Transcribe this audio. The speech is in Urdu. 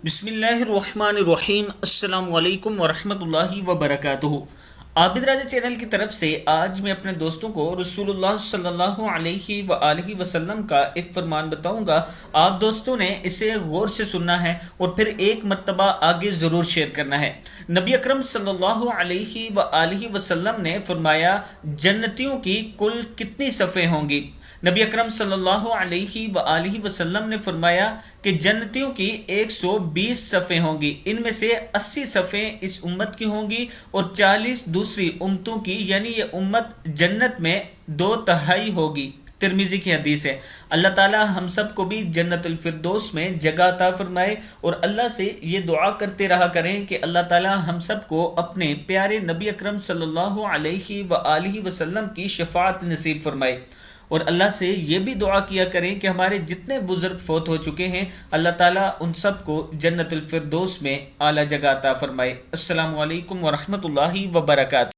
بسم اللہ الرحمن الرحیم، السلام علیکم ورحمۃ اللہ وبرکاتہ۔ عابد راجہ چینل کی طرف سے آج میں اپنے دوستوں کو رسول اللہ صلی اللہ علیہ وآلہ وسلم کا ایک فرمان بتاؤں گا۔ آپ دوستوں نے اسے غور سے سننا ہے اور پھر ایک مرتبہ آگے ضرور شیئر کرنا ہے۔ نبی اکرم صلی اللہ علیہ وآلہ وسلم نے فرمایا، جنتیوں کی کل کتنی صفیں ہوں گی؟ نبی اکرم صلی اللہ علیہ وآلہ وسلم نے فرمایا کہ جنتیوں کی 120 صفیں ہوں گی، ان میں سے 80 صفیں اس امت کی ہوں گی اور 40 دوسری امتوں کی، یعنی یہ امت جنت میں 2/3 ہوگی۔ ترمذی کی حدیث ہے۔ اللہ تعالی ہم سب کو بھی جنت الفردوس میں جگہ عطا فرمائے، اور اللہ سے یہ دعا کرتے رہا کریں کہ اللہ تعالی ہم سب کو اپنے پیارے نبی اکرم صلی اللہ علیہ وآلہ وسلم کی شفاعت نصیب فرمائے، اور اللہ سے یہ بھی دعا کیا کریں کہ ہمارے جتنے بزرگ فوت ہو چکے ہیں اللہ تعالیٰ ان سب کو جنت الفردوس میں اعلیٰ جگہ عطا فرمائے۔ السلام علیکم ورحمۃ اللہ وبرکاتہ۔